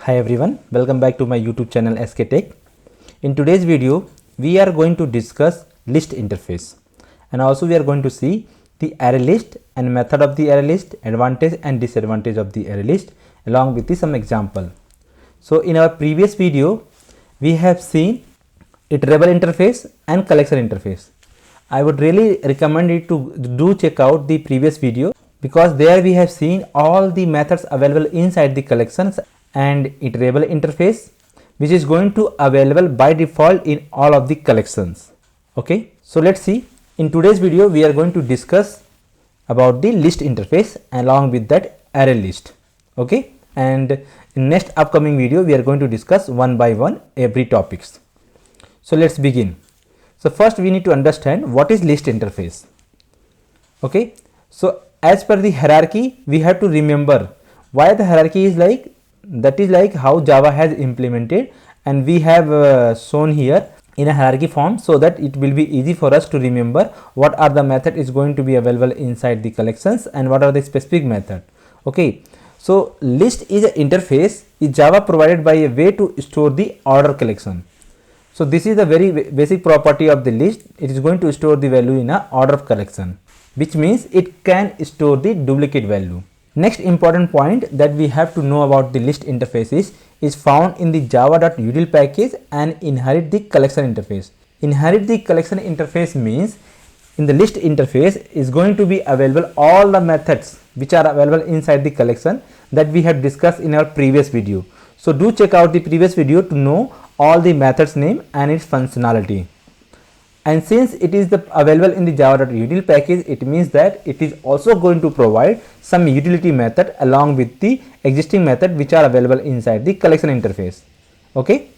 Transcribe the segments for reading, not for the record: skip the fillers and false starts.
Hi everyone, welcome back to my YouTube channel SK Tech. In today's video, we are going to discuss list interface, and also we are going to see the array list and method of the array list, advantage and disadvantage of the array list, along with some example. So in our previous video, we have seen iterable interface and collection interface. I would really recommend you to check out the previous video, because there we have seen all the methods available inside the collections and iterable interface, which is going to available by default in all of the collections. Okay, so let's see. In today's video we are going to discuss about the list interface along with that array list. Okay, and in next upcoming video we are going to discuss one by one every topics. So let's begin. So first we need to understand what is list interface. Okay, so as per the hierarchy, we have to remember why the hierarchy is like. That is like how Java has implemented, and we have shown here in a hierarchy form, so that it will be easy for us to remember what are the method is going to be available inside the collections and what are the specific method. Okay, so list is an interface is Java provided by a way to store the order collection. So this is the very basic property of the list. It is going to store the value in a order of collection, which means it can store the duplicate value. Next important point that we have to know about the list interfaces is found in the java.util package and inherit the collection interface. Inherit the collection interface means in the list interface is going to be available all the methods which are available inside the collection that we have discussed in our previous video. So do check out the previous video to know all the methods name and its functionality. And since it is available in the java.util package, it means that it is also going to provide some utility method along with the existing method which are available inside the collection interface. Okay.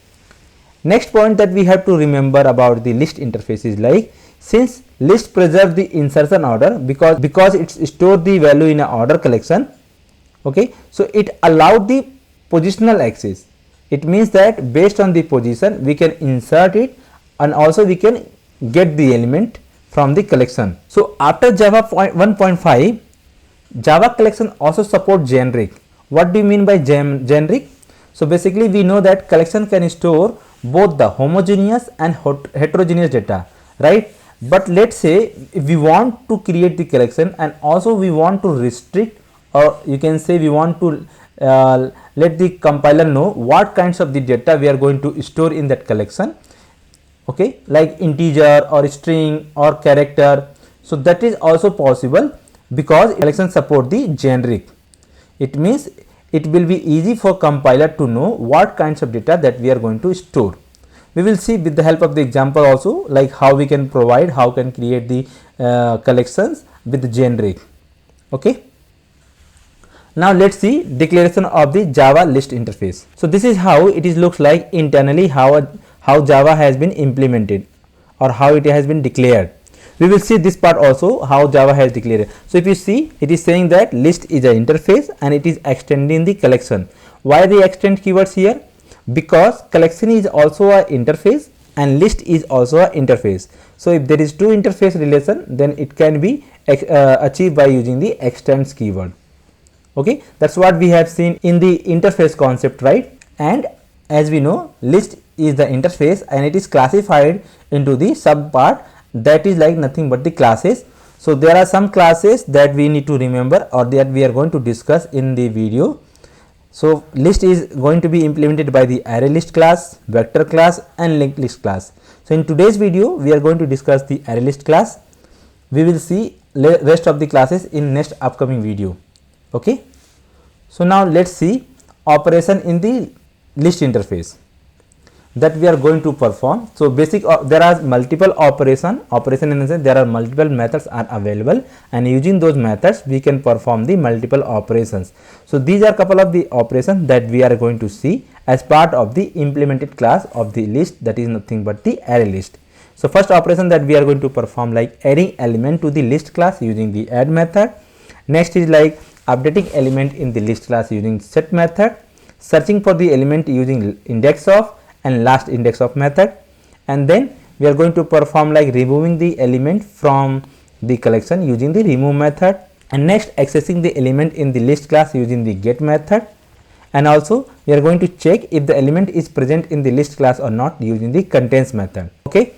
Next point that we have to remember about the list interface is like, since list preserve the insertion order because it store the value in an order collection. Okay, so it allowed the positional access. It means that based on the position we can insert it, and also we can get the element from the collection. So after Java 1.5, Java collection also support generic. What do you mean by generic? So basically we know that collection can store both the homogeneous and heterogeneous data, right? But let's say if we want to create the collection and also we want to restrict, or you can say we want to let the compiler know what kinds of the data we are going to store in that collection. Okay, like integer or string or character. So that is also possible because collection support the generic. It means it will be easy for compiler to know what kinds of data that we are going to store. We will see with the help of the example also, like how we can provide, how can create the collections with the generic. Okay. Now let's see declaration of the Java list interface. So this is how it is looks like internally, how Java has been implemented or how it has been declared. We will see this part also, how Java has declared. So if you see, it is saying that list is an interface and it is extending the collection. Why the extend keywords here? Because collection is also an interface and list is also an interface. So if there is two interface relation, then it can be achieved by using the extends keyword. Okay, that's what we have seen in the interface concept, right? And as we know, list is the interface and it is classified into the sub part, that is like nothing but the classes. So there are some classes that we need to remember or that we are going to discuss in the video. So list is going to be implemented by the ArrayList class, vector class and linked list class. So in today's video we are going to discuss the ArrayList class. We will see rest of the classes in next upcoming video. Okay, so now let's see operation in the list interface that we are going to perform. So basic there are multiple operation in the sense there are multiple methods are available, and using those methods we can perform the multiple operations. So these are couple of the operations that we are going to see as part of the implemented class of the list, that is nothing but the array list. So first operation that we are going to perform like adding element to the list class using the add method. Next is like updating element in the list class using set method, searching for the element using index of and last index of method, and then we are going to perform like removing the element from the collection using the remove method, and next accessing the element in the list class using the get method, and also we are going to check if the element is present in the list class or not using the contains method. Okay,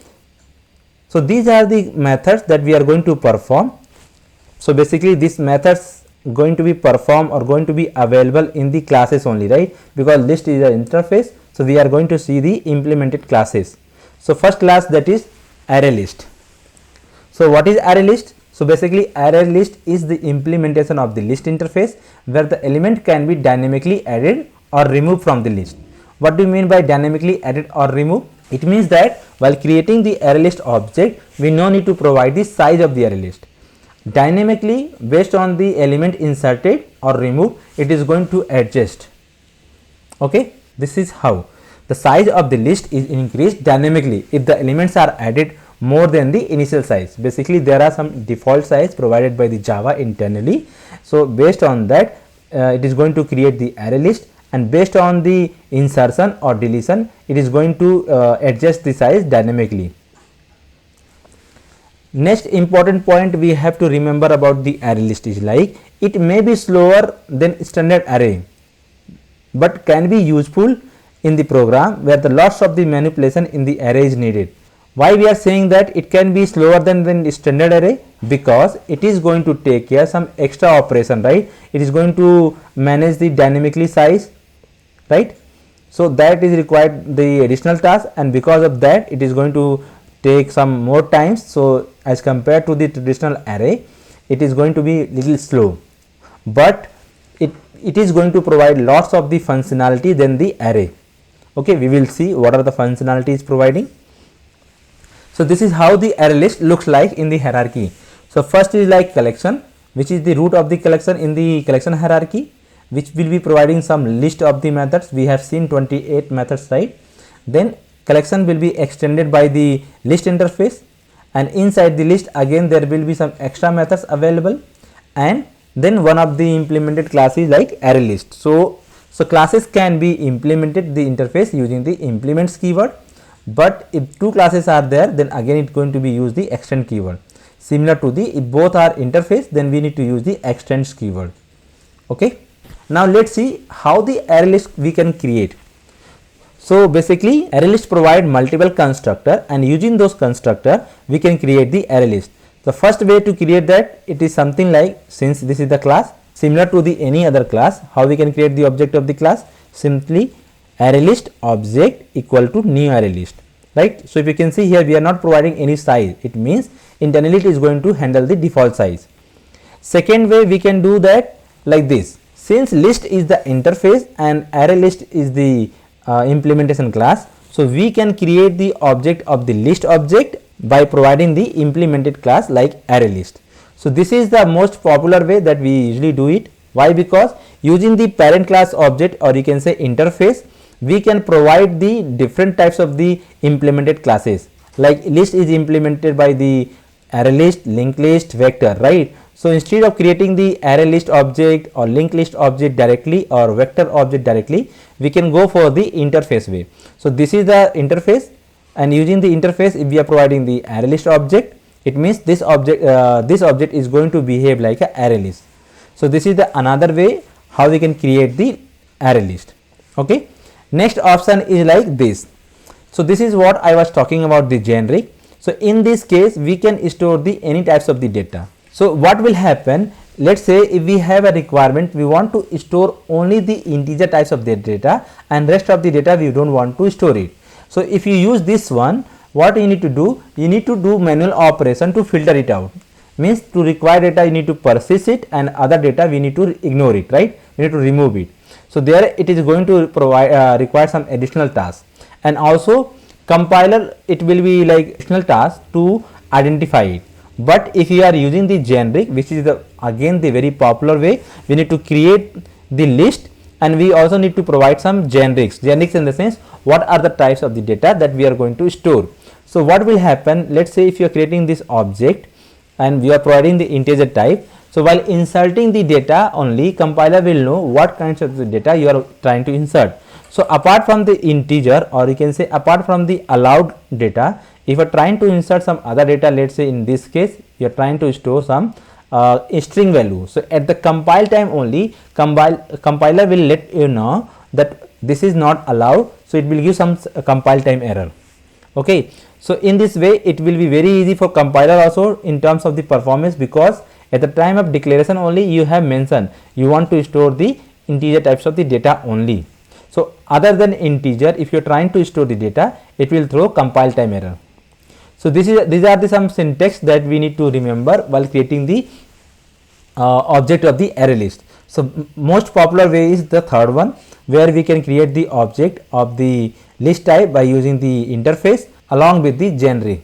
so these are the methods that we are going to perform. So basically these methods going to be performed or going to be available in the classes only, right? Because list is an interface, so we are going to see the implemented classes. So first class, that is ArrayList. So what is ArrayList? So basically ArrayList is the implementation of the list interface where the element can be dynamically added or removed from the list. What do you mean by dynamically added or removed? It means that while creating the ArrayList object, we no need to provide the size of the ArrayList. Dynamically, based on the element inserted or removed, it is going to adjust. Okay, this is how the size of the list is increased dynamically if the elements are added more than the initial size. Basically there are some default size provided by the Java internally. So based on that it is going to create the array list, and based on the insertion or deletion it is going to adjust the size dynamically. Next important point we have to remember about the array list is like it may be slower than standard array but can be useful in the program where the lots of the manipulation in the array is needed. Why we are saying that it can be slower than the standard array? Because it is going to take care some extra operation, right? It is going to manage the dynamically size, right? So that is required the additional task, and because of that it is going to take some more times. So as compared to the traditional array, it is going to be little slow, but it is going to provide lots of the functionality than the array. Okay, we will see what are the functionalities providing. So this is how the array list looks like in the hierarchy. So first is like collection, which is the root of the collection in the collection hierarchy, which will be providing some list of the methods. We have seen 28 methods, right? Then collection will be extended by the list interface, and inside the list again there will be some extra methods available, and then one of the implemented class is like array list. So classes can be implemented the interface using the implements keyword, but if two classes are there, then again it is going to be use the extend keyword. Similar to the if both are interface, then we need to use the extends keyword. Okay, now let's see how the array list we can create. So basically array list provide multiple constructor, and using those constructor we can create the array list. The first way to create that, it is something like, since this is the class similar to the any other class, how we can create the object of the class? Simply array list object equal to new array list, right? So if you can see here we are not providing any size, it means internally it is going to handle the default size. Second way we can do that like this. Since list is the interface and array list is the implementation class, so we can create the object of the list object by providing the implemented class like array list. So this is the most popular way that we usually do it. Why? Because using the parent class object, or you can say interface, we can provide the different types of the implemented classes. Like list is implemented by the array list, linked list, vector, right? So instead of creating the array list object or linked list object directly or vector object directly, we can go for the interface way. So this is the interface, and using the interface if we are providing the array list object, it means this object is going to behave like a array list. So this is the another way how we can create the array list. Okay, next option is like this. So this is what I was talking about, the generic. So in this case we can store the any types of the data. So what will happen, let's say if we have a requirement, we want to store only the integer types of the data and rest of the data we don't want to store it. So if you use this one, what you need to do, you need to do manual operation to filter it out. Means to require data you need to persist it, and other data we need to ignore it, right? We need to remove it. So there it is going to provide require some additional tasks, and also compiler it will be like additional task to identify it. But if you are using the generic, which is the again the very popular way, we need to create the list, and we also need to provide some generics in the sense what are the types of the data that we are going to store. So what will happen, let's say if you are creating this object and we are providing the integer type, so while inserting the data only, compiler will know what kinds of the data you are trying to insert. So apart from the integer, or you can say apart from the allowed data, if you are trying to insert some other data, let's say in this case you are trying to store some a string value. So at the compile time only, compiler will let you know that this is not allowed, so it will give some compile time error. Okay, so in this way it will be very easy for compiler also in terms of the performance, because at the time of declaration only you have mentioned you want to store the integer types of the data only. So other than integer, if you are trying to store the data, it will throw compile time error. So these are the some syntax that we need to remember while creating the object of the array list. So most popular way is the third one, where we can create the object of the list type by using the interface along with the genre,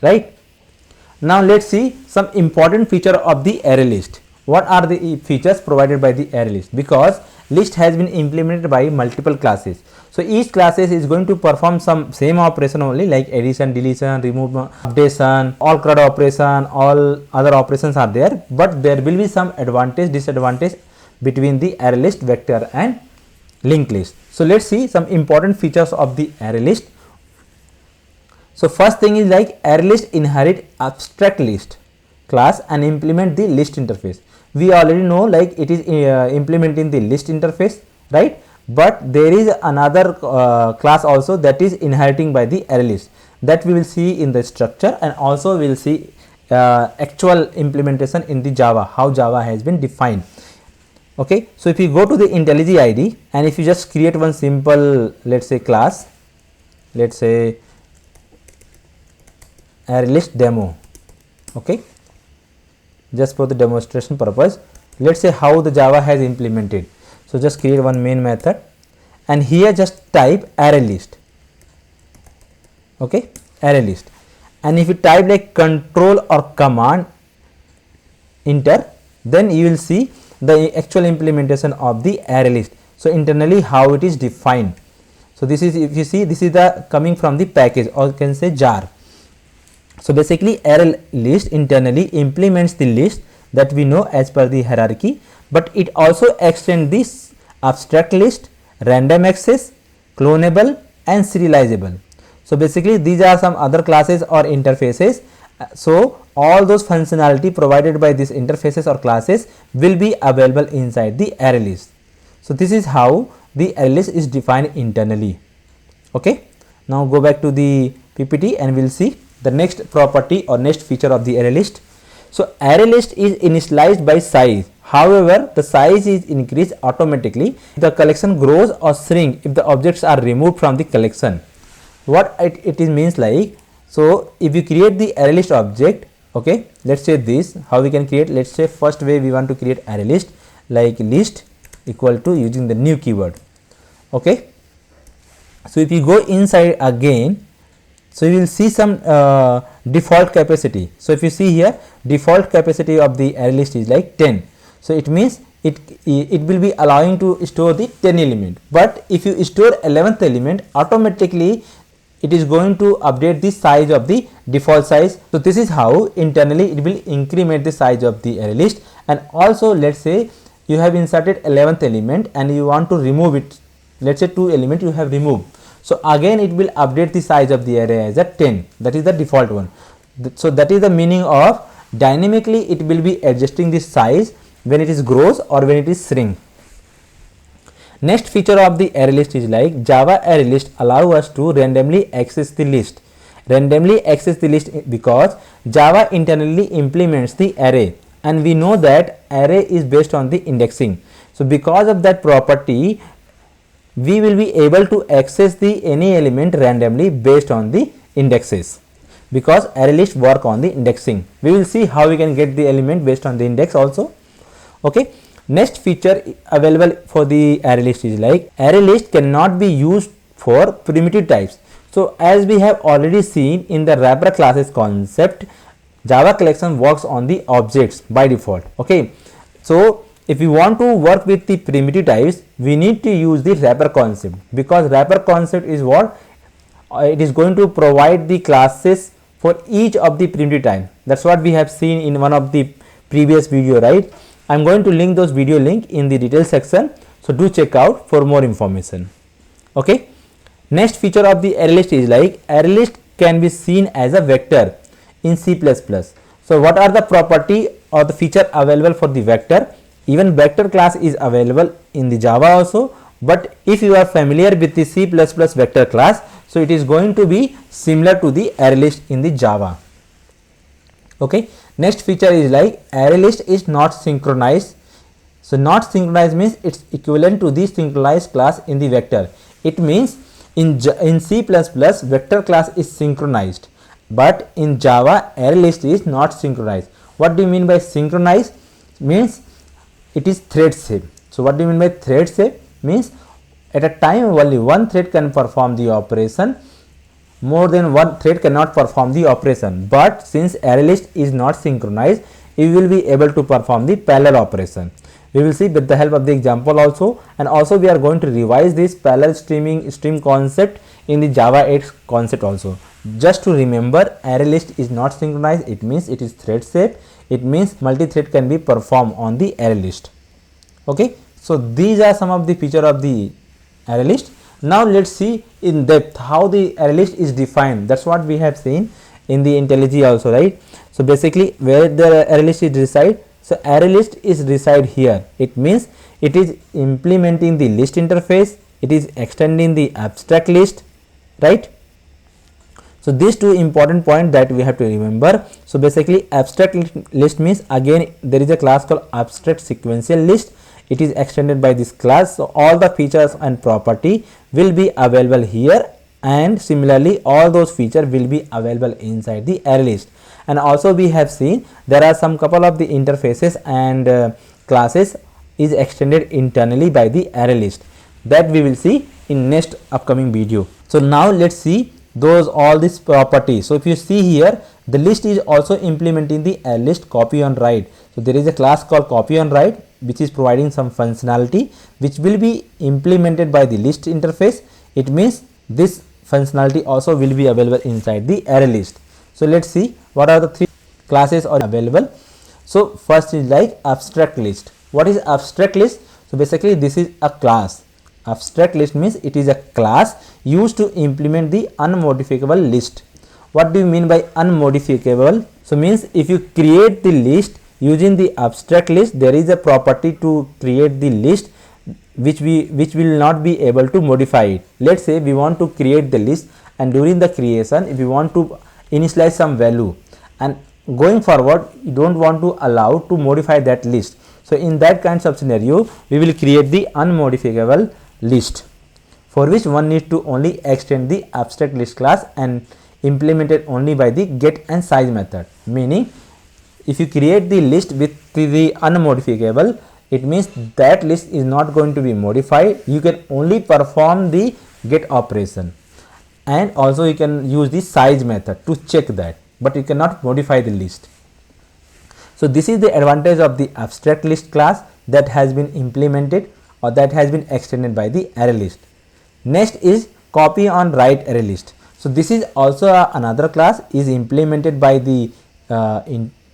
right? Now let's see some important feature of the array list. What are the features provided by the array list? Because list has been implemented by multiple classes, so each classes is going to perform some same operation only, like addition, deletion, remove, updation, all CRUD operation, all other operations are there, but there will be some advantage, disadvantage between the array list, vector and linked list. So let's see some important features of the array list. So first thing is like array list inherit abstract list class and implement the list interface. We already know like it is implementing the list interface, right? But there is another class also that is inheriting by the array list, that we will see in the structure, and also we will see actual implementation in the Java, how Java has been defined. Okay, so if you go to the IntelliJ IDE and if you just create one simple, let's say class, let's say ArrayList demo, okay, just for the demonstration purpose, let's say how the Java has implemented. So just create one main method and here just type ArrayList, okay, ArrayList, and if you type like control or command enter, then you will see the actual implementation of the array list. So internally how it is defined. So this is, if you see, this is the coming from the package, or you can say jar. So basically array list internally implements the list that we know as per the hierarchy, but it also extends this abstract list, random access, clonable and serializable. So basically these are some other classes or interfaces. So all those functionality provided by these interfaces or classes will be available inside the array list. So this is how the array list is defined internally. Okay, now go back to the PPT and we'll see the next property or next feature of the array list. So array list is initialized by size. However, the size is increased automatically if the collection grows or shrink if the objects are removed from the collection. What it means like, so if you create the array list object, okay, let's say this, how we can create, let's say first way we want to create array list, like list equal to using the new keyword. Okay, so if you go inside again, so you will see some default capacity. So if you see here, default capacity of the array list is like 10. So it means it will be allowing to store the 10 element, but if you store 11th element, automatically it is going to update the size of the default size. So this is how internally it will increment the size of the array list. And also let's say you have inserted 11th element and you want to remove it, let's say 2 element you have removed. So again it will update the size of the array as a 10, that is the default one. So that is the meaning of dynamically it will be adjusting the size when it is grows or when it is shrink. Next feature of the array list is like Java array list allow us to randomly access the list. Randomly access the list because Java internally implements the array, and we know that array is based on the indexing. So because of that property, we will be able to access the any element randomly based on the indexes, because array list work on the indexing. We will see how we can get the element based on the index also. Okay. Next feature available for the array list is like array list cannot be used for primitive types. So as we have already seen in the wrapper classes concept, Java collection works on the objects by default. Okay, so if we want to work with the primitive types, we need to use the wrapper concept, because wrapper concept is what it is going to provide the classes for each of the primitive type. That's what we have seen in one of the previous video, right? I'm going to link those video link in the details section, so do check out for more information. Okay, next feature of the array list is like array list can be seen as a vector in C++. So what are the property or the feature available for the vector? Even vector class is available in the Java also, but if you are familiar with the C++ vector class, so it is going to be similar to the ArrayList in the Java. Okay, next feature is like ArrayList is not synchronized. So not synchronized means it's equivalent to the synchronized class in the vector. It means in C++ vector class is synchronized, but in Java ArrayList is not synchronized. What do you mean by synchronized? Means it is thread safe. So what do you mean by thread safe? Means at a time only one thread can perform the operation, more than one thread cannot perform the operation. But since ArrayList is not synchronized, you will be able to perform the parallel operation. We will see with the help of the example also, and also we are going to revise this parallel stream concept in the Java 8 concept also. Just to remember, ArrayList is not synchronized, it means it is thread safe, it means multi-thread can be performed on the ArrayList. Okay, so these are some of the feature of the ArrayList. Now let's see in depth how the ArrayList is defined. That's what we have seen in the IntelliJ also, right? So basically where the ArrayList is reside, so ArrayList is reside here. It means it is implementing the list interface, it is extending the abstract list, right? So these two important points that we have to remember. So basically abstract list means, again there is a class called abstract sequential list. It is extended by this class. So all the features and property will be available here, and similarly all those features will be available inside the ArrayList. And also we have seen there are some couple of the interfaces and classes is extended internally by the ArrayList, that we will see in next upcoming video. So now let's see those all these properties. So if you see here, the list is also implementing the ArrayList copy on write. So there is a class called copy on write which is providing some functionality which will be implemented by the list interface. It means this functionality also will be available inside the ArrayList. So let's see what are the three classes are available. So first is like abstract list. What is abstract list? So basically this is a class. Abstract list means it is a class used to implement the unmodifiable list. What do you mean by unmodifiable? So means if you create the list using the abstract list, there is a property to create the list which will not be able to modify it. Let's say we want to create the list, and during the creation if we want to initialize some value, and going forward you don't want to allow to modify that list. So in that kinds of scenario we will create the unmodifiable list, for which one needs to only extend the abstract list class and implement it only by the get and size method. Meaning if you create the list with the unmodifiable, it means that list is not going to be modified. You can only perform the get operation, and also you can use the size method to check that, but you cannot modify the list. So this is the advantage of the abstract list class that has been implemented or that has been extended by the ArrayList. Next is copy on write ArrayList. So this is also another class is implemented by the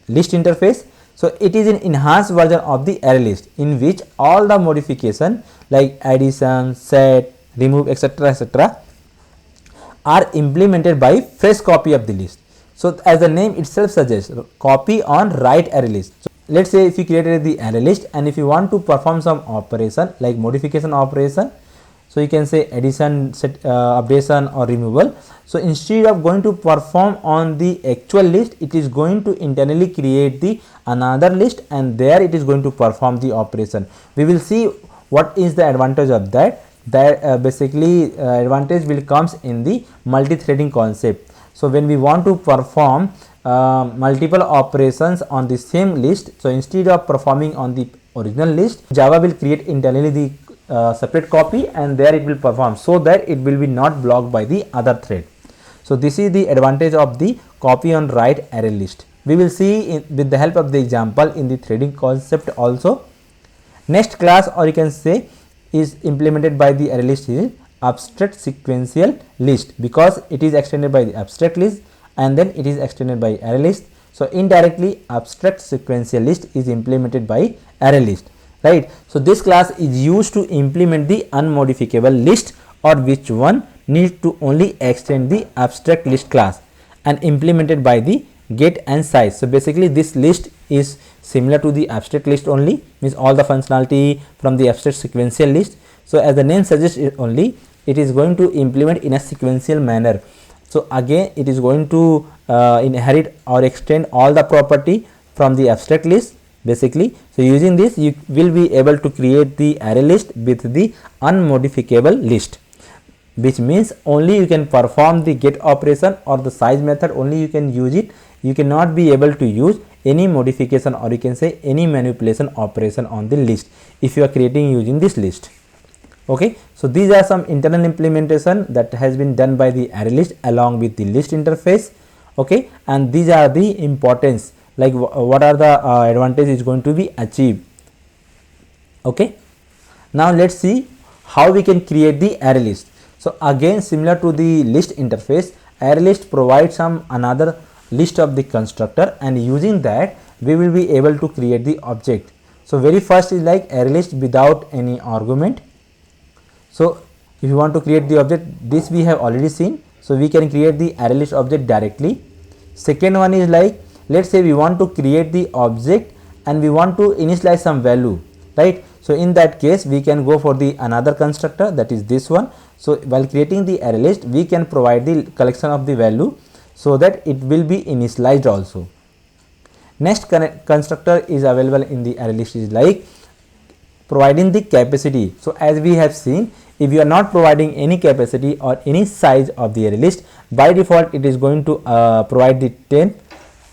list interface. So it is an enhanced version of the ArrayList in which all the modification like addition, set, remove, etc. are implemented by fresh copy of the list. So as the name itself suggests, copy on write ArrayList. So let's say if you created the ArrayList and if you want to perform some operation like modification operation, so you can say addition, set, updation or removal. So instead of going to perform on the actual list, it is going to internally create the another list, and there it is going to perform the operation. We will see what is the advantage of that. Basically advantage will comes in the multi-threading concept. So when we want to perform multiple operations on the same list, so instead of performing on the original list, Java will create internally the separate copy, and there it will perform, so that it will be not blocked by the other thread. So this is the advantage of the copy on write ArrayList. We will see with the help of the example in the threading concept also. Next class, or you can say, is implemented by the ArrayList is abstract sequential list, because it is extended by the abstract list and then it is extended by ArrayList. So indirectly abstract sequential list is implemented by ArrayList, right? So this class is used to implement the unmodifiable list, or which one needs to only extend the abstract list class and implemented by the get and size. So basically this list is similar to the abstract list only, means all the functionality from the abstract sequential list. So as the name suggests, only it is going to implement in a sequential manner. So again it is going to inherit or extend all the property from the abstract list basically. So using this you will be able to create the array list with the unmodifiable list, which means only you can perform the get operation or the size method, only you can use it. You cannot be able to use any modification or you can say any manipulation operation on the list if you are creating using this list. Okay, so these are some internal implementation that has been done by the array list along with the list interface. Okay, and these are the importance, like what are the advantage is going to be achieved. Okay, now let's see how we can create the array list. So again, similar to the list interface, ArrayList provides some another list of the constructor, and using that we will be able to create the object. So very first is like ArrayList without any argument. So if you want to create the object, this we have already seen, so we can create the ArrayList object directly. Second one is like, let's say we want to create the object and we want to initialize some value, right? So in that case we can go for the another constructor, that is this one. So while creating the array list we can provide the collection of the value so that it will be initialized also. Next constructor is available in the array list is like providing the capacity. So as we have seen, if you are not providing any capacity or any size of the array list, by default it is going to provide the 10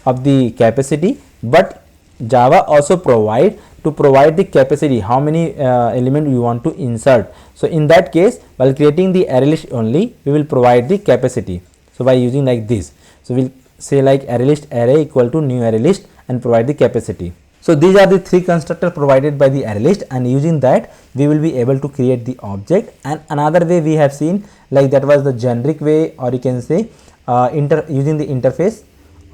of the capacity, but Java also provide the capacity, how many element you want to insert. So in that case, while creating the array list only, we will provide the capacity. So by using like this, so we'll say like array list array equal to new array list and provide the capacity. So these are the three constructors provided by the array list, and using that we will be able to create the object. And another way we have seen, like that was the generic way, or you can say using the interface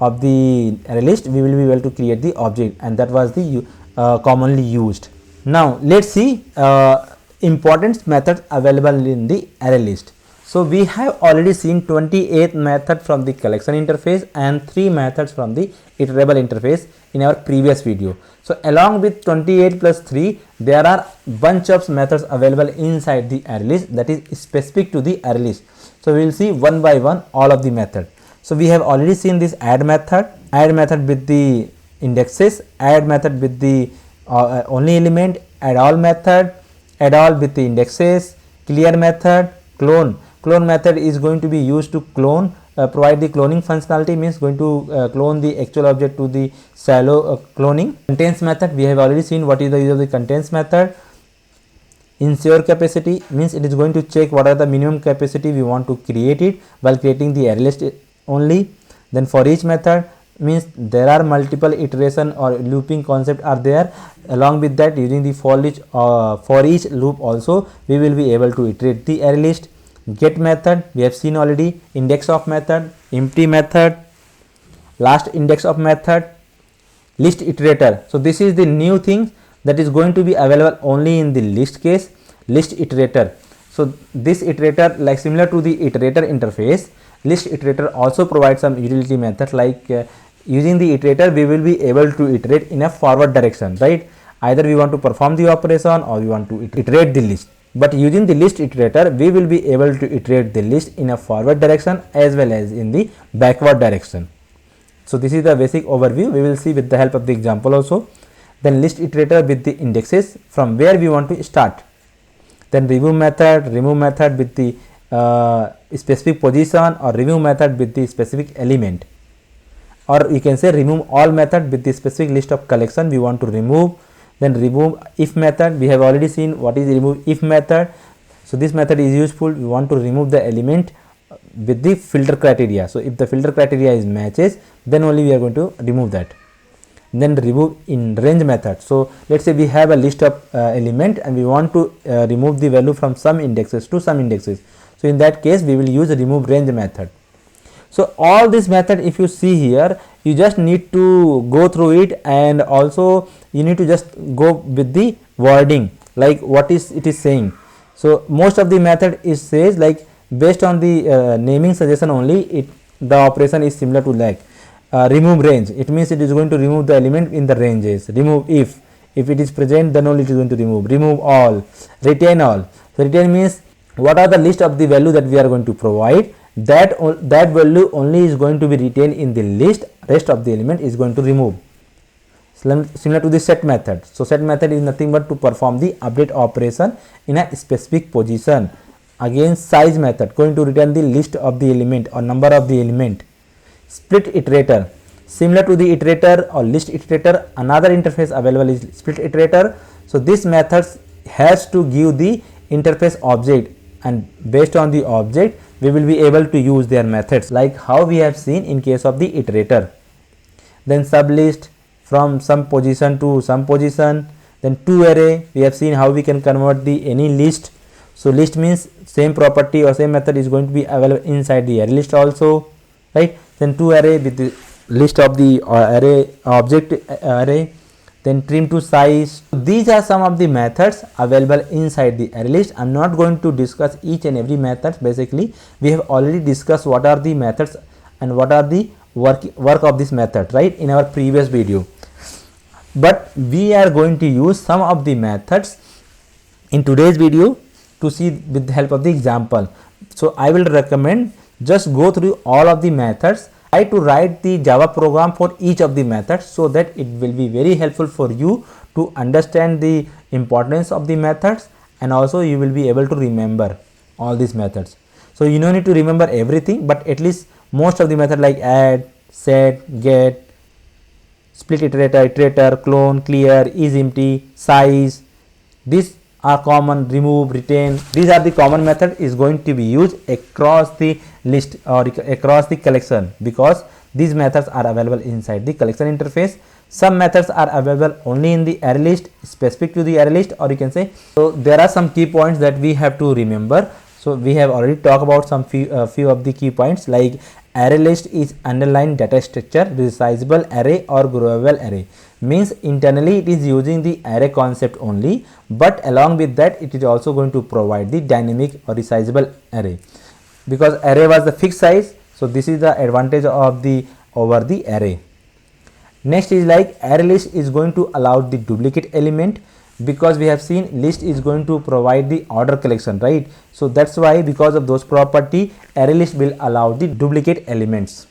of the array list we will be able to create the object, and that was the commonly used. Now let's see important methods available in the array list. So we have already seen 28 methods from the collection interface and 3 methods from the iterable interface in our previous video. So along with 28 plus 3, there are bunch of methods available inside the array list that is specific to the array list. So we will see one by one all of the methods. So we have already seen this add method with the indexes, add method with the only element, add all method, add all with the indexes, clear method, clone. Clone method is going to be used to clone, provide the cloning functionality, means going to clone the actual object to the shallow cloning. Contains method, we have already seen what is the use of the contains method. Ensure capacity means it is going to check what are the minimum capacity we want to create it while creating the array list only. Then for each method means there are multiple iteration or looping concept are there. Along with that, using the for each loop also we will be able to iterate the array list. Get method we have seen already, index of method, empty method, last index of method, list iterator. So this is the new thing that is going to be available only in the list case, list iterator. So this iterator, like similar to the iterator interface, list iterator also provides some utility method, like using the iterator we will be able to iterate in a forward direction, right? Either we want to perform the operation or we want to iterate the list. But using the list iterator we will be able to iterate the list in a forward direction as well as in the backward direction. So this is the basic overview. We will see with the help of the example also. Then list iterator with the indexes from where we want to start. Then remove method with the specific position, or remove method with the specific element, or you can say remove all method with the specific list of collection we want to remove. Then remove if method, we have already seen what is remove if method. So this method is useful, we want to remove the element with the filter criteria. So if the filter criteria is matches, then only we are going to remove that. Then remove in range method. So let's say we have a list of element and we want to remove the value from some indexes to some indexes. So in that case we will use the remove range method. So all this method, if you see here, you just need to go through it, and also you need to just go with the wording, like what is it is saying. So most of the method is says like based on the naming suggestion only, the operation is similar to like remove range, it means it is going to remove the element in the ranges. Remove if it is present, then only it is going to remove. Remove all, retain all. So retain means what are the list of the value that we are going to provide, that value only is going to be retained in the list, rest of the element is going to remove. Similar to the set method. So set method is nothing but to perform the update operation in a specific position. Again, size method going to return the list of the element or number of the element. Split iterator, similar to the iterator or list iterator, another interface available is split iterator. So this method has to give the interface object, and based on the object we will be able to use their methods, like how we have seen in case of the iterator. Then sublist, from some position to some position. Then to array, we have seen how we can convert the any list. So list means same property or same method is going to be available inside the array list also, right? Then to array with the list of the array object array. Then trim to size. These are some of the methods available inside the array list. I am not going to discuss each and every method. Basically we have already discussed what are the methods and what are the work of this method, right, in our previous video. But we are going to use some of the methods in today's video to see with the help of the example. So I will recommend just go through all of the methods, try to write the Java program for each of the methods, so that it will be very helpful for you to understand the importance of the methods, and also you will be able to remember all these methods. So you don't need to remember everything, but at least most of the method like add, set, get, split iterator, clone, clear, isEmpty, size, these are common. Remove, retain, these are the common method is going to be used across the list or across the collection, because these methods are available inside the collection interface. Some methods are available only in the array list, specific to the array list, or you can say. So there are some key points that we have to remember. So we have already talked about some few of the key points, like array list is underlined data structure, resizable array or growable array. Means internally it is using the array concept only, but along with that it is also going to provide the dynamic or resizable array, because array was the fixed size. So this is the advantage of the over the array. Next is like array list is going to allow the duplicate element, because we have seen list is going to provide the order collection, right? So that's why, because of those property, array list will allow the duplicate elements.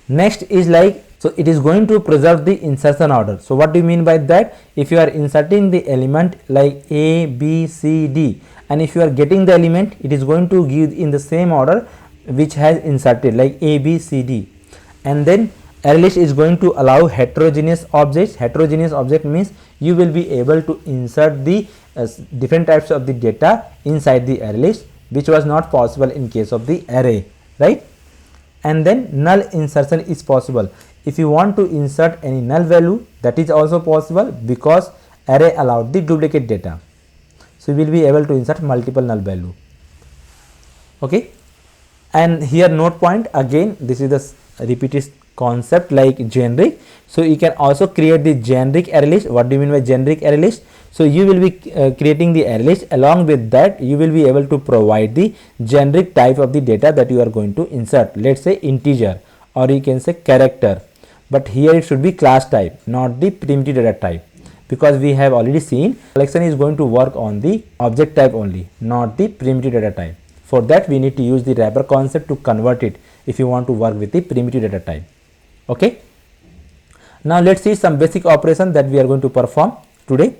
Next is like, so it is going to preserve the insertion order. So what do you mean by that? If you are inserting the element like A, B, C, D, and if you are getting the element, it is going to give in the same order which has inserted, like A, B, C, D. And then array list is going to allow heterogeneous objects. Heterogeneous object means you will be able to insert the different types of the data inside the array list, which was not possible in case of the array, right? And then null insertion is possible. If you want to insert any null value, that is also possible, because array allowed the duplicate data. So you will be able to insert multiple null value. Okay, and here note point, again this is the repeated concept like generic. So you can also create the generic array list. What do you mean by generic array list? So you will be creating the array list. Along with that, you will be able to provide the generic type of the data that you are going to insert. Let's say integer, or you can say character, but here it should be class type, not the primitive data type, because we have already seen collection is going to work on the object type only, not the primitive data type. For that we need to use the wrapper concept to convert it if you want to work with the primitive data type. Okay, now let's see some basic operation that we are going to perform today.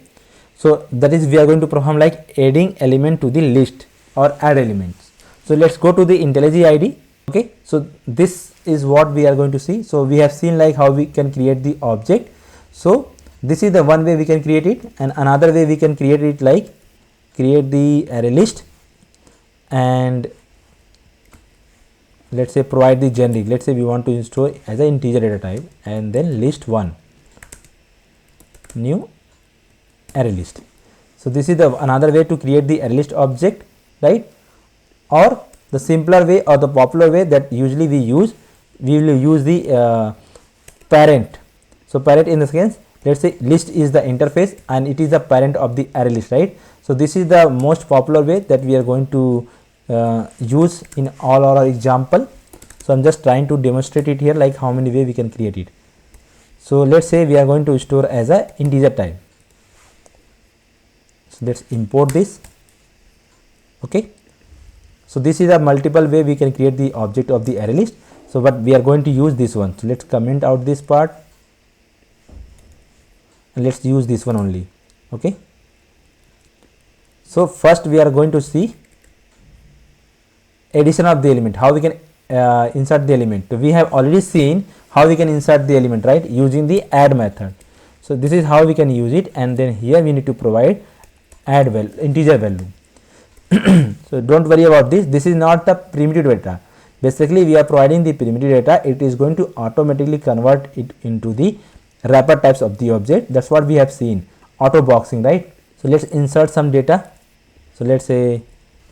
So that is, we are going to perform like adding element to the list or add elements. So let's go to the IntelliJ IDE. Okay, so this is what we are going to see. So we have seen like how we can create the object. So this is the one way we can create it, and another way we can create it like create the array list and let's say provide the generic. Let's say we want to store as an integer data type, and then list 1 new array list. So this is the another way to create the array list object, right? Or the simpler way or the popular way that usually we use, we will use the parent. So parent in the sense, let's say list is the interface and it is the parent of the array list, right? So this is the most popular way that we are going to use in all our example. So I'm just trying to demonstrate it here, like how many way we can create it. So let's say we are going to store as a integer type. So let's import this. Okay, so this is a multiple way we can create the object of the array list. So but we are going to use this one. So let's comment out this part and let's use this one only. Okay, so first we are going to see addition of the element, how we can insert the element. So we have already seen how we can insert the element, right, using the add method. So this is how we can use it, and then here we need to provide add value, integer value. So don't worry about this. This is not the primitive data. Basically we are providing the primitive data. It is going to automatically convert it into the wrapper types of the object. That's what we have seen, auto boxing, right? So let's insert some data. So let's say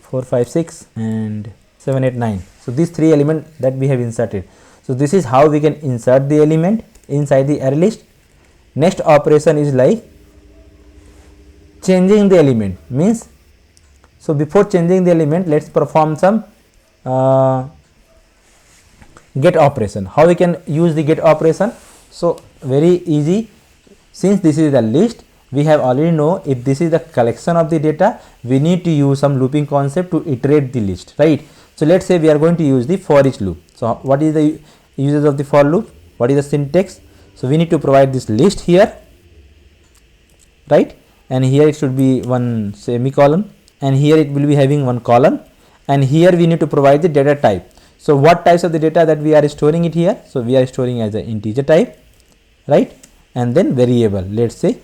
4 5 6 and 7 8 9. So these three elements that we have inserted. So this is how we can insert the element inside the array list. Next operation is like changing the element, means, so before changing the element, let's perform some get operation. How we can use the get operation? So very easy. Since this is the list, we have already know if this is the collection of the data, we need to use some looping concept to iterate the list, right? So let's say we are going to use the for each loop. So what is the uses of the for loop? What is the syntax? So we need to provide this list here, right? And here it should be one semicolon, and here it will be having one colon, and here we need to provide the data type. So what types of the data that we are storing it here? So we are storing as an integer type, right? And then variable, let's say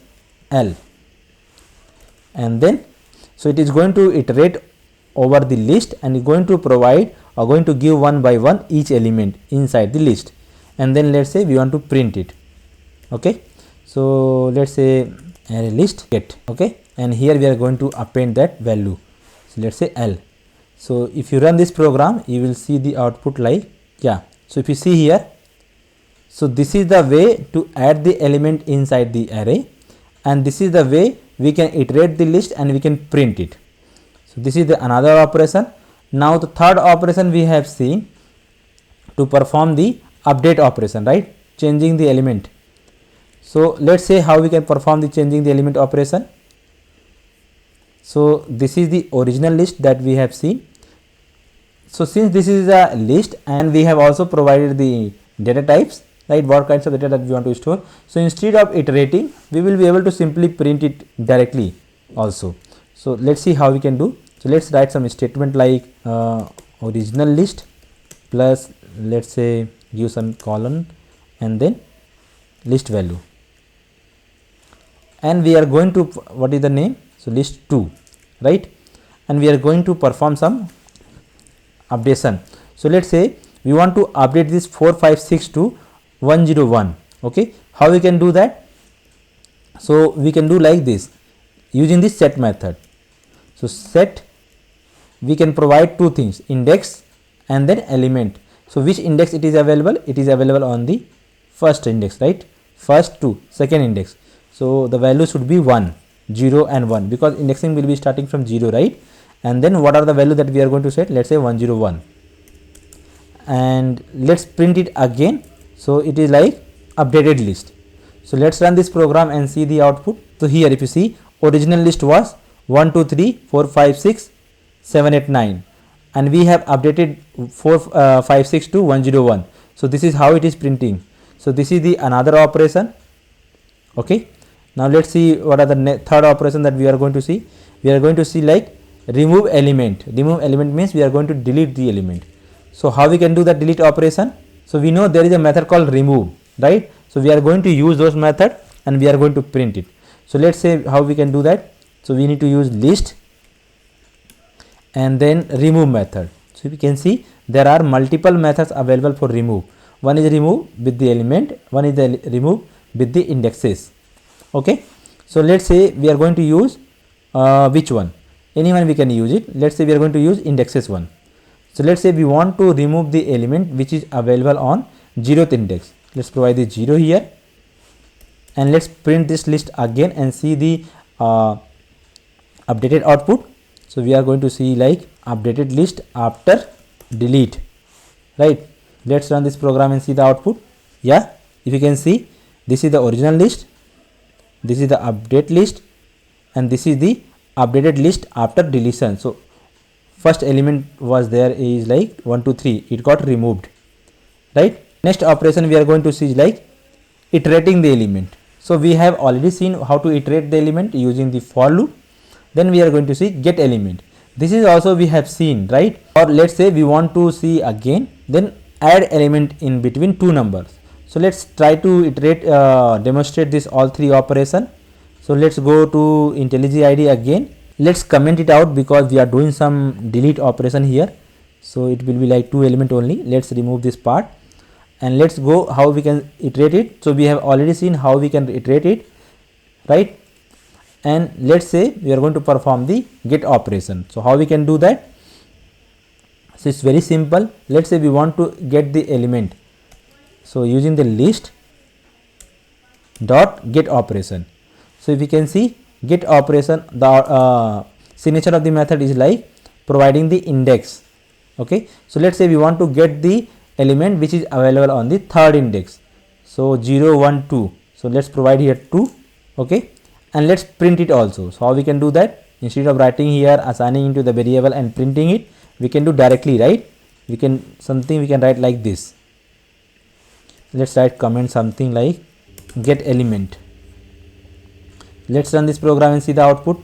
L, and then so it is going to iterate over the list and is going to provide or going to give one by one each element inside the list, and then let's say we want to print it. Okay, so let's say array list get. Okay, and here we are going to append that value. So let's say L. So if you run this program, you will see the output like, yeah. So if you see here, so this is the way to add the element inside the array, and this is the way we can iterate the list and we can print it. So this is the another operation. Now the third operation we have seen to perform the update operation, right? Changing the element. So let's say how we can perform the changing the element operation. So this is the original list that we have seen. So since this is a list and we have also provided the data types, right, what kinds of data that we want to store. So instead of iterating, we will be able to simply print it directly also. So let's see how we can do. So let's write some statement like original list plus, let's say, use some colon and then list value, and we are going to, what is the name? So list 2, right? And we are going to perform some updation. So let's say we want to update this 456 to 101. Okay, how we can do that? So we can do like this using this set method. So set, we can provide two things, index and then element. So which index it is available? It is available on the first index, right? First to second index. So the value should be 1, 0 and 1, because indexing will be starting from 0, right? And then what are the value that we are going to set? Let's say 101, and let's print it again. So it is like updated list. So let's run this program and see the output. So here if you see, original list was 1 2 3 4 5 6 7 8 9, and we have updated 4 5 6 to 101. So this is how it is printing. So this is the another operation. Okay, now let's see what are the third operation that we are going to see. We are going to see like remove element. Remove element means we are going to delete the element. So how we can do that delete operation? So we know there is a method called remove, right? So we are going to use those method and we are going to print it. So let's say how we can do that. So we need to use list and then remove method. So we can see there are multiple methods available for remove. One is remove with the element, one is the remove with the indexes. Okay, so let's say we are going to use which one? Anyone we can use it. Let's say we are going to use indexes one. So let's say we want to remove the element which is available on 0th index. Let's provide the 0 here, and let's print this list again and see the updated output. So we are going to see like updated list after delete, right? Let's run this program and see the output. Yeah, if you can see, this is the original list, this is the update list, and this is the updated list after deletion. So first element was there is like 1 2 3, it got removed, right? Next operation we are going to see is like iterating the element. So we have already seen how to iterate the element using the for loop. Then we are going to see get element. This is also we have seen, right? Or let's say we want to see again, then add element in between two numbers. So let's try to iterate, demonstrate this all three operation. So let's go to IntelliJ IDE again. Let's comment it out because we are doing some delete operation here. So it will be like two element only. Let's remove this part and let's go how we can iterate it. So we have already seen how we can iterate it, right? And let's say we are going to perform the get operation. So how we can do that? So it's very simple. Let's say we want to get the element. So using the list dot get operation. So if you can see get operation, the signature of the method is like providing the index. Okay. So let's say we want to get the element which is available on the third index. So 0 1 2. So let's provide here 2. Okay. And let's print it also. So how we can do that? Instead of writing here, assigning into the variable and printing it, we can do directly, right? We can we can write like this. Let's write comment something like get element. Let's run this program and see the output.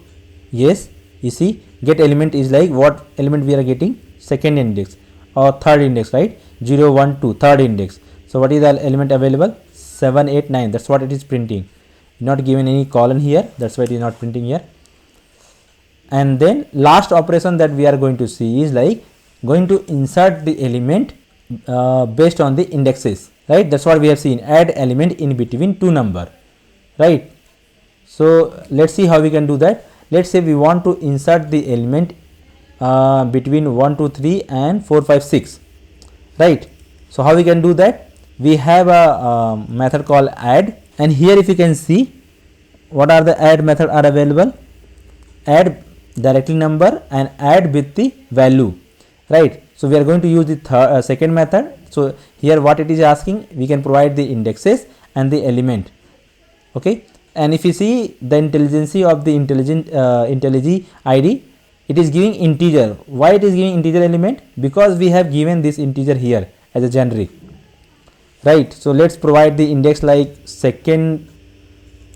Yes, you see get element is like what element we are getting? Second index or third index, right? 0 1 2, third index. So what is the element available? 7 8 9. That's what it is printing. Not given any colon here, that's why it is not printing here. And then last operation that we are going to see is like going to insert the element based on the indexes, right? That's what we have seen, add element in between two number, right? So let's see how we can do that. Let's say we want to insert the element between 1 2 3 and 4 5 6, right? So how we can do that? We have a method called add, and here if you can see what are the add method are available. Add directly number and add with the value, right? So we are going to use the second method. So here what it is asking, we can provide the indexes and the element. Okay, and if you see the intelligence of the IntelliJ IDE, it is giving integer. Why it is giving integer element? Because we have given this integer here as a generic, right? So let's provide the index like second,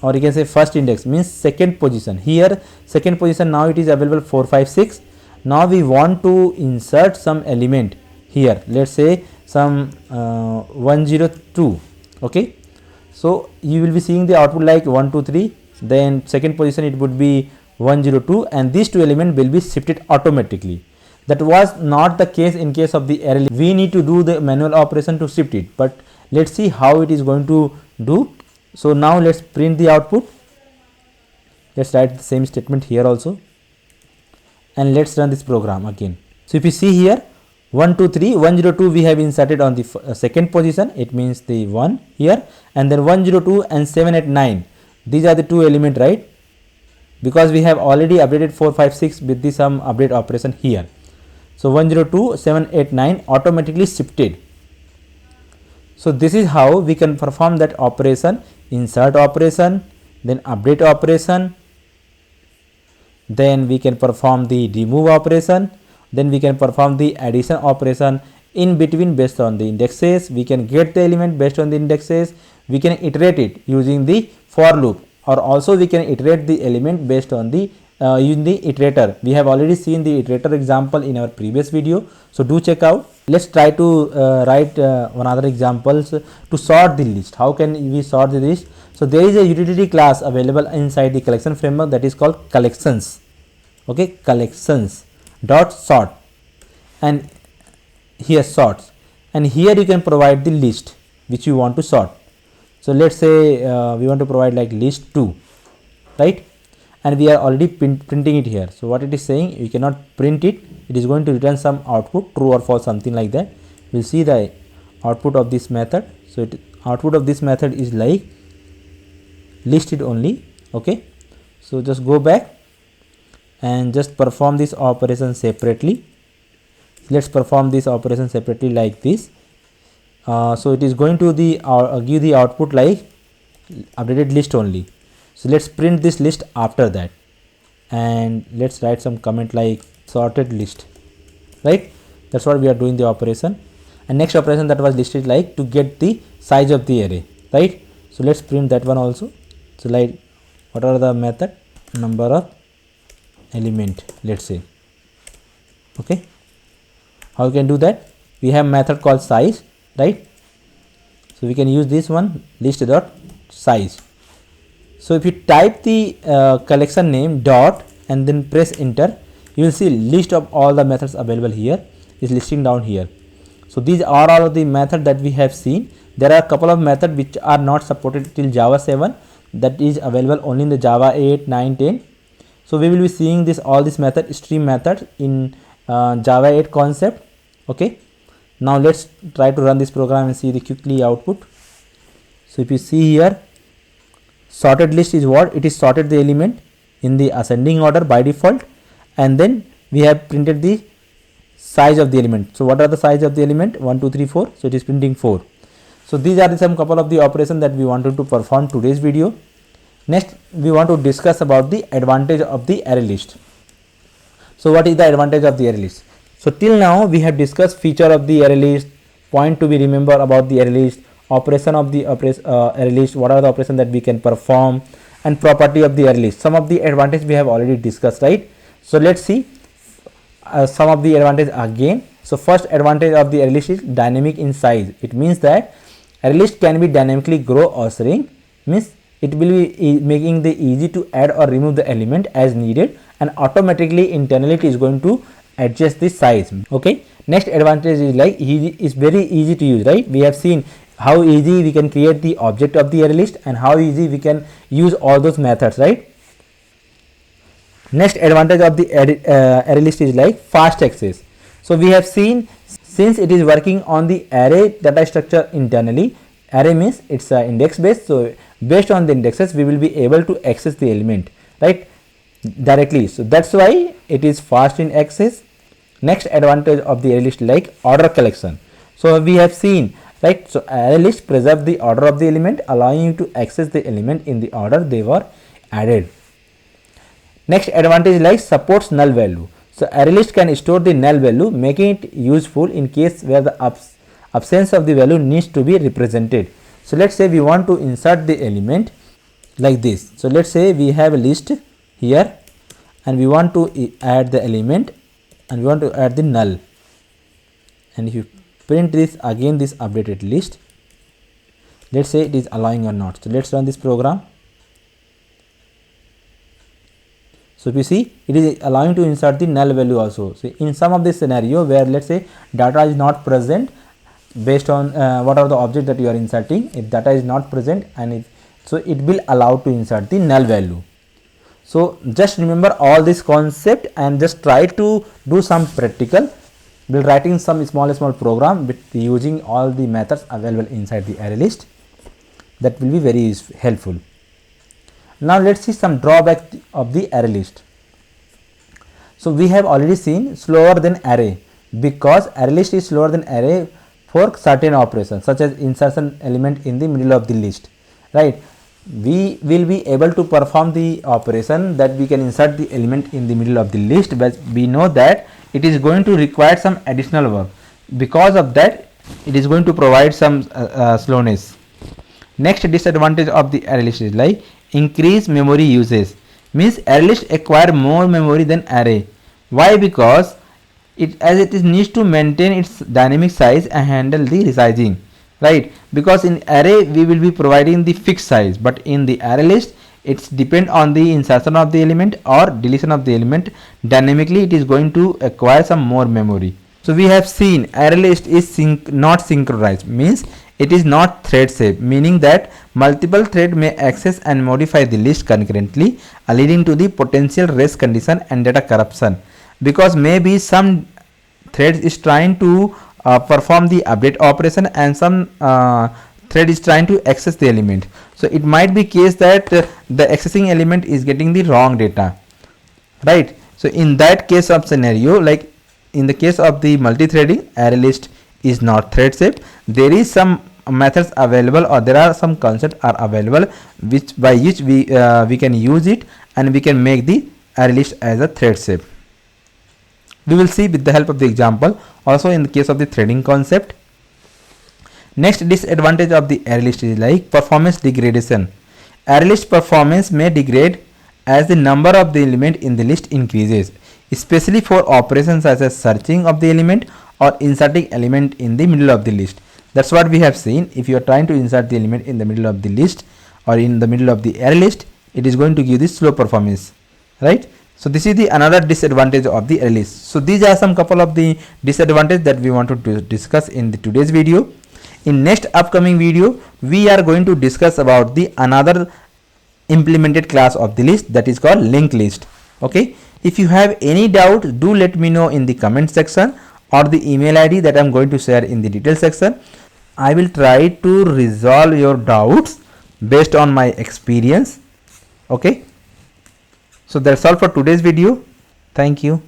or you can say first index, means second position. Here second position, now it is available 4 5 6. Now we want to insert some element here, let's say some 102. Okay, so you will be seeing the output like 1 2 3, then second position it would be 102, and these two elements will be shifted automatically. That was not the case in case of the array. We need to do the manual operation to shift it, but let's see how it is going to do. So now let's print the output. Let's write the same statement here also, and let's run this program again. So if you see here 1 2 3 102 we have inserted on the second position, it means the 1 here, and then 102 and 7 8 9, these are the two element, right? Because we have already updated 4 5 6 with the some update operation here. So 102 7 8 9 automatically shifted. So this is how we can perform that operation, insert operation, then update operation, then we can perform the remove operation, then we can perform the addition operation in between based on the indexes. We can get the element based on the indexes. We can iterate it using the for loop, or also we can iterate the element based on the using the iterator. We have already seen the iterator example in our previous video, so do check out. Let's try to write one other examples to sort the list. How can we sort the list? So there is a utility class available inside the collection framework that is called collections. Okay, collections dot sort, and here sorts, and here you can provide the list which you want to sort. So let's say we want to provide like list 2, right? And we are already printing it here. So what it is saying, you cannot print it, it is going to return some output, true or false, something like that. We'll see the output of this method. So output of this method is like listed only. Okay, so just go back and just perform this operation separately. Let's perform this operation separately like this. so it is going to give the output like updated list only. So let's print this list after that, and let's write some comment like sorted list, right? That's what we are doing the operation. And next operation that was listed like to get the size of the array, right? So let's print that one also. So like what are the method, number of element, let's say. Okay, how we can do that? We have method called size, right? So we can use this one, list dot size. So if you type the collection name dot and then press enter, you will see list of all the methods available here is listing down here. So these are all of the method that we have seen. There are a couple of methods which are not supported till Java 7, that is available only in the Java 8, 9, 10. So we will be seeing this all this method stream method in Java 8 concept. Okay, now let's try to run this program and see the quickly output. So if you see here, sorted list is what? It is sorted the element in the ascending order by default, and then we have printed the size of the element. So what are the size of the element? 1, 2, 3, 4. So it is printing 4. So these are some couple of the operations that we wanted to perform today's video. Next we want to discuss about the advantage of the array list. So what is the advantage of the array list? So till now we have discussed feature of the array list, point to be remember about the array list, operation of the array list, what are the operations that we can perform, and property of the array list. Some of the advantage we have already discussed, right? So let's see some of the advantage again. So first advantage of the array list is dynamic in size. It means that array list can be dynamically grow or shrink, means it will be making the easy to add or remove the element as needed, and automatically internally it is going to adjust the size. Okay, next advantage is like easy, is very easy to use, right? We have seen how easy we can create the object of the array list and how easy we can use all those methods, right? Next advantage of the array list is like fast access. So we have seen, since it is working on the array data structure internally, array means it's index based, so based on the indexes we will be able to access the element, right, directly. So that's why it is fast in access. Next advantage of the array list like order collection. So we have seen, right, so array list preserve the order of the element, allowing you to access the element in the order they were added. Next advantage like supports null value. So array list can store the null value, making it useful in case where the absence of the value needs to be represented. So let's say we want to insert the element like this. So let's say we have a list here and we want to add the element and we want to add the null, and if you print this again, this updated list, let's say it is allowing or not. So let's run this program. So if you see, it is allowing to insert the null value also. So in some of this scenario where let's say data is not present based on what are the object that you are inserting, if data is not present, and if so it will allow to insert the null value. So just remember all this concept and just try to do some practical. We'll writing some small program with using all the methods available inside the array list. That will be very helpful. Now let's see some drawback of the array list. So we have already seen slower than array, because array list is slower than array for certain operations such as insertion element in the middle of the list, right? We will be able to perform the operation that we can insert the element in the middle of the list, but we know that it is going to require some additional work. Because of that, it is going to provide some slowness. Next disadvantage of the array list is like increase memory usage, means array list acquire more memory than array. Why? Because as it needs to maintain its dynamic size and handle the resizing, right? Because in array we will be providing the fixed size, but in the array list it's depend on the insertion of the element or deletion of the element. Dynamically it is going to acquire some more memory. So we have seen array list is not synchronized, means it is not thread safe, meaning that multiple thread may access and modify the list concurrently, leading to the potential race condition and data corruption, because maybe some thread is trying to perform the update operation and some thread is trying to access the element. So it might be case that the accessing element is getting the wrong data, right? So in that case of scenario, like in the case of the multi-threading, array list is not thread shape. There is some methods available, or there are some concepts are available which by which we can use it and we can make the array list as a thread shape. We will see with the help of the example also in the case of the threading concept. Next disadvantage of the array list is like performance degradation. Array list performance may degrade as the number of the element in the list increases, especially for operations such as searching of the element or inserting element in the middle of the list. That's what we have seen. If you are trying to insert the element in the middle of the list or in the middle of the array list, it is going to give this slow performance, right? So this is the another disadvantage of the array list. So these are some couple of the disadvantages that we wanted to discuss in the today's video. In next upcoming video, we are going to discuss about the another implemented class of the list, that is called linked list. Okay, if you have any doubt, do let me know in the comment section or the email ID that I'm going to share in the detail section. I will try to resolve your doubts based on my experience. Okay, so that's all for today's video. Thank you.